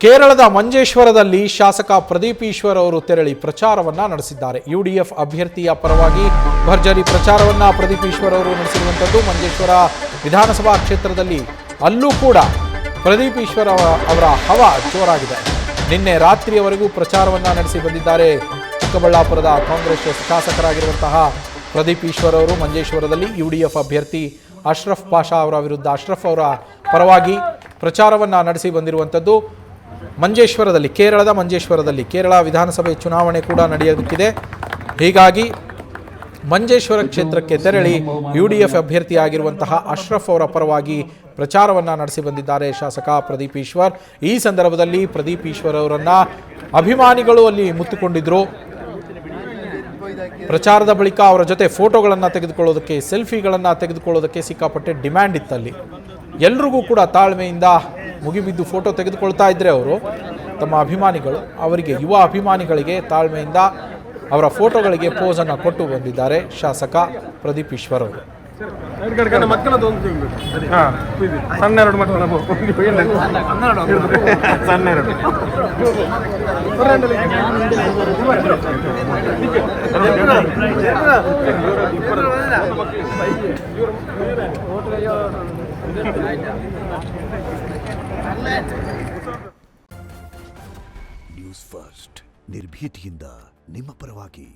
ಕೇರಳದ ಮಂಜೇಶ್ವರದಲ್ಲಿ ಶಾಸಕ ಪ್ರದೀಪ್ ಈಶ್ವರ್ ಅವರು ತೆರಳಿ ಪ್ರಚಾರವನ್ನ ನಡೆಸಿದ್ದಾರೆ. ಯುಡಿಎಫ್ ಅಭ್ಯರ್ಥಿಯ ಪರವಾಗಿ ಭರ್ಜರಿ ಪ್ರಚಾರವನ್ನ ಪ್ರದೀಪ್ ಈಶ್ವರ್ ಅವರು ನಡೆಸಿರುವಂಥದ್ದು. ಮಂಜೇಶ್ವರ ವಿಧಾನಸಭಾ ಕ್ಷೇತ್ರದಲ್ಲಿ ಅಲ್ಲೂ ಕೂಡ ಪ್ರದೀಪ್ ಈಶ್ವರ್ ಅವರ ಹವಾ ಜೋರಾಗಿದೆ. ನಿನ್ನೆ ರಾತ್ರಿಯವರೆಗೂ ಪ್ರಚಾರವನ್ನ ನಡೆಸಿ ಬಂದಿದ್ದಾರೆ. ಚಿಕ್ಕಬಳ್ಳಾಪುರದ ಕಾಂಗ್ರೆಸ್ ಶಾಸಕರಾಗಿರುವಂತಹ ಪ್ರದೀಪ್ ಈಶ್ವರ್ ಅವರು ಮಂಜೇಶ್ವರದಲ್ಲಿ ಯುಡಿಎಫ್ ಅಭ್ಯರ್ಥಿ ಅಶ್ರಫ್ ಪಾಷಾ ಅವರ ವಿರುದ್ಧ ಅಶ್ರಫ್ ಅವರ ಪರವಾಗಿ ಪ್ರಚಾರವನ್ನ ನಡೆಸಿ ಬಂದಿರುವಂಥದ್ದು. ಕೇರಳದ ಮಂಜೇಶ್ವರದಲ್ಲಿ ಕೇರಳ ವಿಧಾನಸಭೆ ಚುನಾವಣೆ ಕೂಡ ನಡೆಯೋದಕ್ಕಿದೆ. ಹೀಗಾಗಿ ಮಂಜೇಶ್ವರ ಕ್ಷೇತ್ರಕ್ಕೆ ತೆರಳಿ ಯುಡಿಎಫ್ ಅಭ್ಯರ್ಥಿಯಾಗಿರುವಂತಹ ಅಶ್ರಫ್ ಅವರ ಪರವಾಗಿ ಪ್ರಚಾರವನ್ನು ನಡೆಸಿ ಬಂದಿದ್ದಾರೆ ಶಾಸಕ ಪ್ರದೀಪ್ ಈಶ್ವರ್. ಈ ಸಂದರ್ಭದಲ್ಲಿ ಪ್ರದೀಪ್ ಈಶ್ವರ್ ಅವರನ್ನ ಅಭಿಮಾನಿಗಳು ಅಲ್ಲಿ ಮುತ್ತುಕೊಂಡಿದ್ರು. ಪ್ರಚಾರದ ಬಳಿಕ ಅವರ ಜೊತೆ ಫೋಟೋಗಳನ್ನು ತೆಗೆದುಕೊಳ್ಳೋದಕ್ಕೆ, ಸೆಲ್ಫಿಗಳನ್ನು ತೆಗೆದುಕೊಳ್ಳೋದಕ್ಕೆ ಸಿಕ್ಕಾಪಟ್ಟೆ ಡಿಮ್ಯಾಂಡ್ ಇತ್ತಲ್ಲಿ. ಎಲ್ರಿಗೂ ಕೂಡ ತಾಳ್ಮೆಯಿಂದ ಮುಗಿಬಿದ್ದು ಫೋಟೋ ತೆಗೆದುಕೊಳ್ತಾ ಇದ್ರೆ ಅವರು ತಮ್ಮ ಅಭಿಮಾನಿಗಳು, ಅವರಿಗೆ ಯುವ ಅಭಿಮಾನಿಗಳಿಗೆ ತಾಳ್ಮೆಯಿಂದ ಅವರ ಫೋಟೋಗಳಿಗೆ ಪೋಸನ್ನು ಕೊಟ್ಟು ಬಂದಿದ್ದಾರೆ ಶಾಸಕ ಪ್ರದೀಪ್ ಈಶ್ವರ್ ಅವರು. ನ್ಯೂಸ್ ಫಸ್ಟ್ ನಿರ್ಭೀತಿಯಿಂದ ನಿಮ್ಮ ಪರವಾಗಿ.